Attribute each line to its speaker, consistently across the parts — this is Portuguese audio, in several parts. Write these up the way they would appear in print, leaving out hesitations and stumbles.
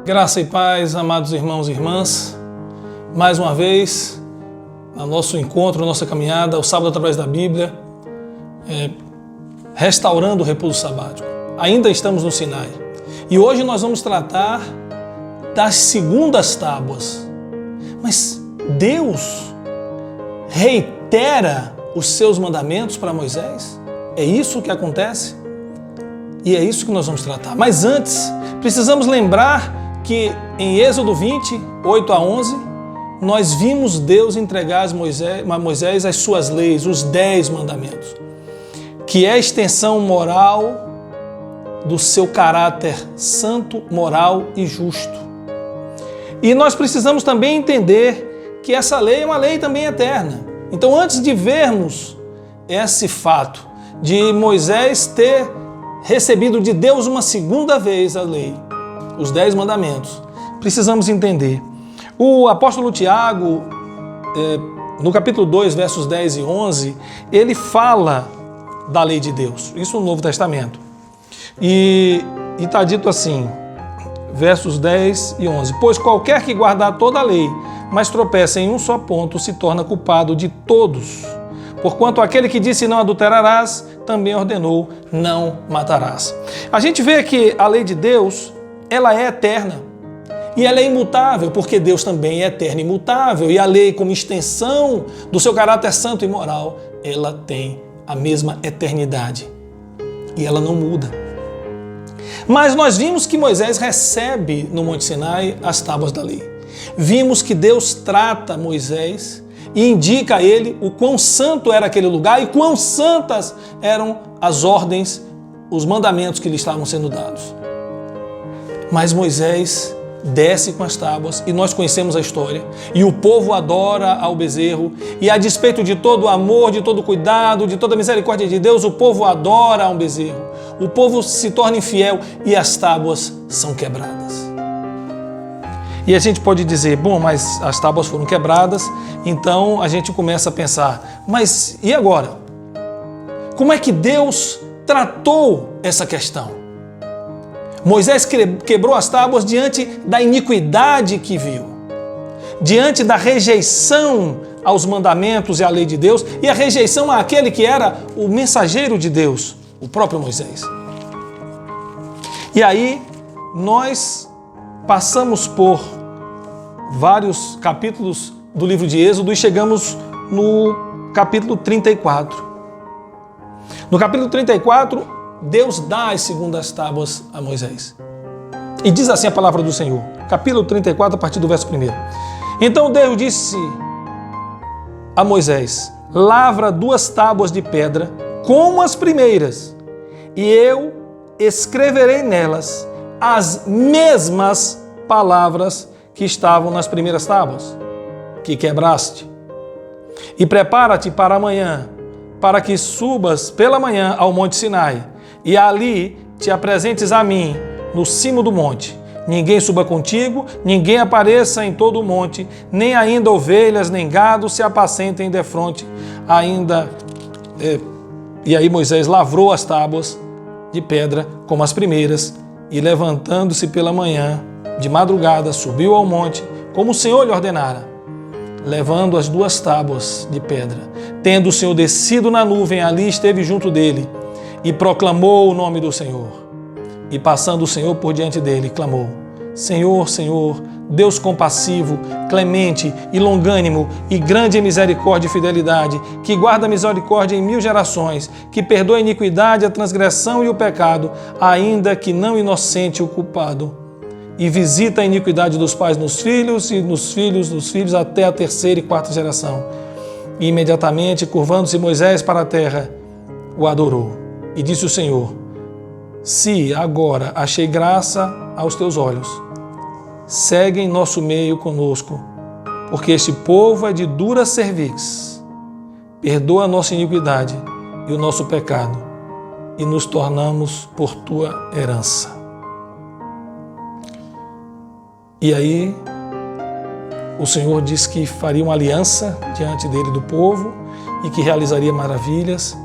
Speaker 1: Graça e paz, amados irmãos e irmãs, mais uma vez, no nosso encontro, nossa caminhada, o sábado através da Bíblia, restaurando o repouso sabático. Ainda estamos no Sinai. E hoje nós vamos tratar das segundas tábuas. Mas Deus reitera os seus mandamentos para Moisés? É isso que acontece? E é isso que nós vamos tratar. Mas antes, precisamos lembrar que em Êxodo 20, 8 a 11, nós vimos Deus entregar a Moisés as suas leis, os 10 mandamentos, que é a extensão moral do seu caráter santo, moral e justo. E nós precisamos também entender que essa lei é uma lei também eterna. Então, antes de vermos esse fato de Moisés ter recebido de Deus uma segunda vez a lei, os 10 mandamentos, precisamos entender. O apóstolo Tiago, no capítulo 2, versos 10 e 11, ele fala da lei de Deus, isso no Novo Testamento. E está dito assim, versos 10 e 11, pois qualquer que guardar toda a lei, mas tropeça em um só ponto, se torna culpado de todos. Porquanto aquele que disse não adulterarás, também ordenou não matarás. A gente vê que a lei de Deus, ela é eterna e ela é imutável, porque Deus também é eterno e imutável, e a lei, como extensão do seu caráter santo e moral, ela tem a mesma eternidade e ela não muda. Mas nós vimos que Moisés recebe no Monte Sinai as tábuas da lei. Vimos que Deus trata Moisés e indica a ele o quão santo era aquele lugar e quão santas eram as ordens, os mandamentos que lhe estavam sendo dados. Mas Moisés desce com as tábuas e nós conhecemos a história. E o povo adora ao bezerro e, a despeito de todo o amor, de todo o cuidado, de toda a misericórdia de Deus, o povo adora a um bezerro. O povo se torna infiel e as tábuas são quebradas. E a gente pode dizer, bom, mas as tábuas foram quebradas, então a gente começa a pensar, mas e agora? Como é que Deus tratou essa questão? Moisés quebrou as tábuas diante da iniquidade que viu, diante da rejeição aos mandamentos e à lei de Deus e a rejeição àquele que era o mensageiro de Deus, o próprio Moisés. E aí nós passamos por vários capítulos do livro de Êxodo e chegamos no capítulo 34. No capítulo 34, Deus dá as segundas tábuas a Moisés. E diz assim a palavra do Senhor, capítulo 34, a partir do verso 1. Então Deus disse a Moisés, lavra 2 tábuas de pedra, como as primeiras, e eu escreverei nelas as mesmas palavras que estavam nas primeiras tábuas, que quebraste. E prepara-te para amanhã, para que subas pela manhã ao Monte Sinai, e ali te apresentes a mim, no cimo do monte. Ninguém suba contigo, ninguém apareça em todo o monte, nem ainda ovelhas, nem gado se apacentem defronte. E aí Moisés lavrou as tábuas de pedra, como as primeiras, e levantando-se pela manhã, de madrugada, subiu ao monte, como o Senhor lhe ordenara, levando as 2 tábuas de pedra. Tendo o Senhor descido na nuvem, ali esteve junto dele, e proclamou o nome do Senhor. E passando o Senhor por diante dele, clamou, Senhor, Senhor, Deus compassivo, clemente e longânimo, e grande em misericórdia e fidelidade, que guarda a misericórdia em 1000 gerações, que perdoa a iniquidade, a transgressão e o pecado, ainda que não inocente o culpado, e visita a iniquidade dos pais nos filhos e nos filhos dos filhos até a 3ª e 4ª geração. E imediatamente, curvando-se Moisés para a terra, o adorou. E disse o Senhor, se agora achei graça aos teus olhos, segue em nosso meio conosco, porque este povo é de dura cerviz. Perdoa a nossa iniquidade e o nosso pecado, e nos tornamos por tua herança. E aí, o Senhor diz que faria uma aliança diante dele do povo e que realizaria maravilhas.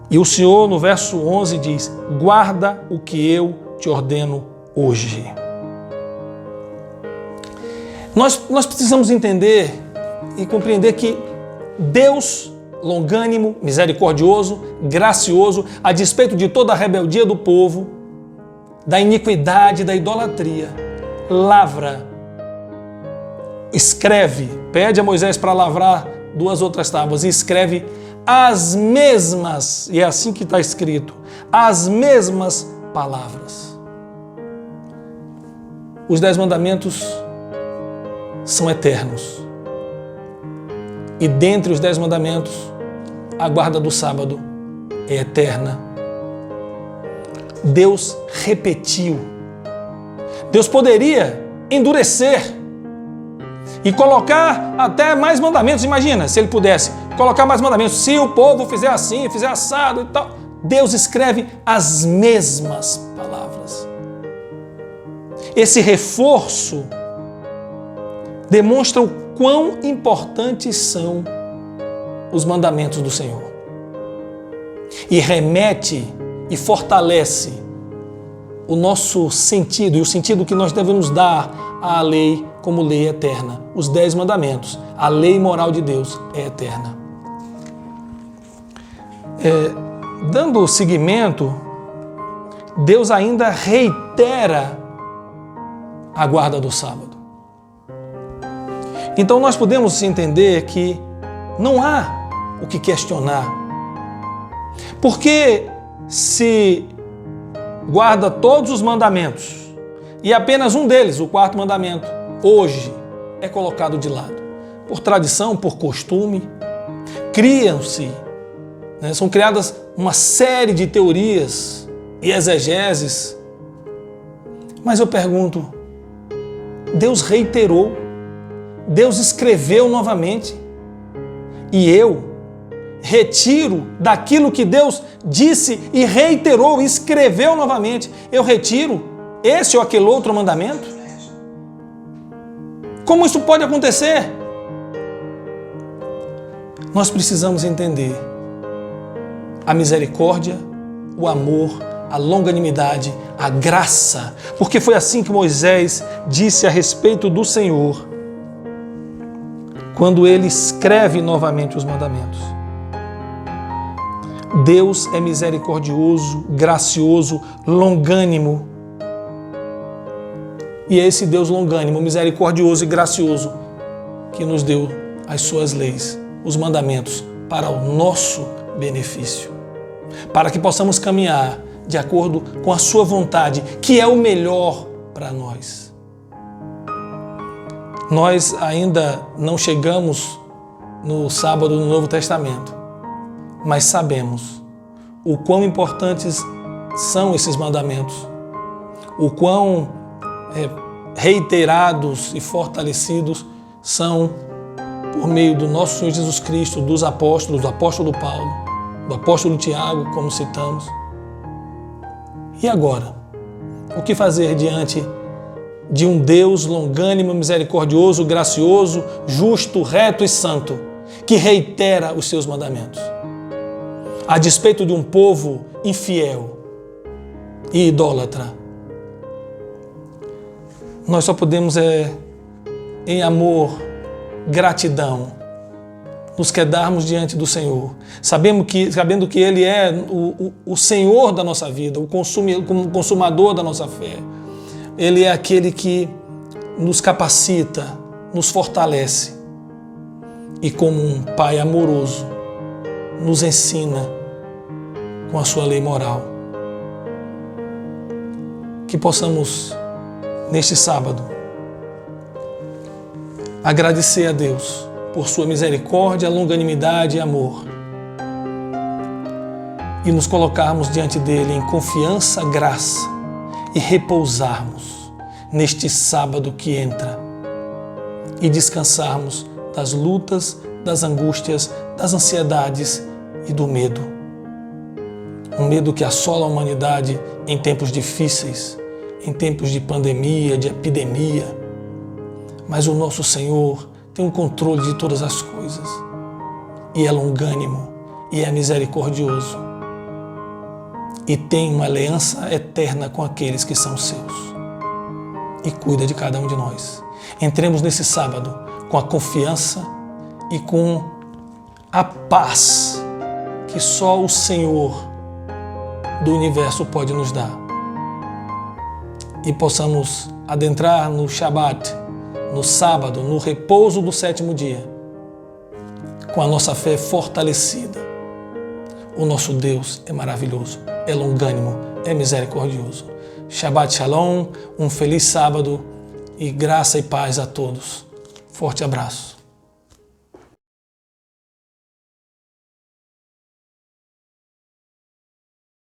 Speaker 1: E o Senhor, no verso 11, diz, guarda o que eu te ordeno hoje. Nós precisamos entender e compreender que Deus, longânimo, misericordioso, gracioso, a despeito de toda a rebeldia do povo, da iniquidade, da idolatria, lavra, escreve, pede a Moisés para lavrar 2 outras tábuas e escreve as mesmas, e é assim que está escrito, as mesmas palavras. Os 10 mandamentos são eternos. E dentre os 10 mandamentos, a guarda do sábado é eterna. Deus repetiu. Deus poderia endurecer e colocar até mais mandamentos. Imagina, se ele pudesse colocar mais mandamentos. Se o povo fizer assim, fizer assado e tal. Deus escreve as mesmas palavras. Esse reforço demonstra o quão importantes são os mandamentos do Senhor. E remete e fortalece o nosso sentido e o sentido que nós devemos dar à lei como lei eterna. Os 10 mandamentos, a lei moral de Deus é eterna. Dando seguimento, Deus ainda reitera a guarda do sábado. Então nós podemos entender que não há o que questionar. Porque se guarda todos os mandamentos e apenas um deles, o 4º mandamento, hoje é colocado de lado, por tradição, por costume, são criadas uma série de teorias e exegeses. Mas eu pergunto, Deus reiterou, Deus escreveu novamente, e eu retiro daquilo que Deus disse e reiterou e escreveu novamente, eu retiro esse ou aquele outro mandamento? Como isso pode acontecer? Nós precisamos entender a misericórdia, o amor, a longanimidade, a graça, porque foi assim que Moisés disse a respeito do Senhor, quando ele escreve novamente os mandamentos. Deus é misericordioso, gracioso, longânimo. E é esse Deus longânimo, misericordioso e gracioso que nos deu as suas leis, os mandamentos, para o nosso benefício, para que possamos caminhar de acordo com a sua vontade, que é o melhor para nós. Nós ainda não chegamos no sábado do Novo Testamento, mas sabemos o quão importantes são esses mandamentos, o quão reiterados e fortalecidos são por meio do nosso Senhor Jesus Cristo, dos apóstolos, do apóstolo Paulo, do apóstolo Tiago, como citamos. E agora? O que fazer diante de um Deus longânimo, misericordioso, gracioso, justo, reto e santo, que reitera os seus mandamentos, a despeito de um povo infiel e idólatra? Nós só podemos, em amor, gratidão, nos quedarmos diante do Senhor, sabendo que Ele é o Senhor da nossa vida, o consumador da nossa fé. Ele é aquele que nos capacita, nos fortalece e, como um Pai amoroso, nos ensina com a sua lei moral. Que possamos, neste sábado, agradecer a Deus por sua misericórdia, longanimidade e amor, e nos colocarmos diante dele em confiança, graça, e repousarmos neste sábado que entra e descansarmos das lutas, das angústias, das ansiedades e do medo. Um medo que assola a humanidade em tempos difíceis, em tempos de pandemia, de epidemia. Mas o nosso Senhor tem um controle de todas as coisas, e é longânimo, e é misericordioso, e tem uma aliança eterna com aqueles que são seus, e cuida de cada um de nós. Entremos nesse sábado com a confiança e com a paz que só o Senhor do universo pode nos dar. E possamos adentrar no Shabat, no sábado, no repouso do 7º dia, com a nossa fé fortalecida. O nosso Deus é maravilhoso, é longânimo, é misericordioso. Shabbat Shalom, um feliz sábado e graça e paz a todos. Forte abraço.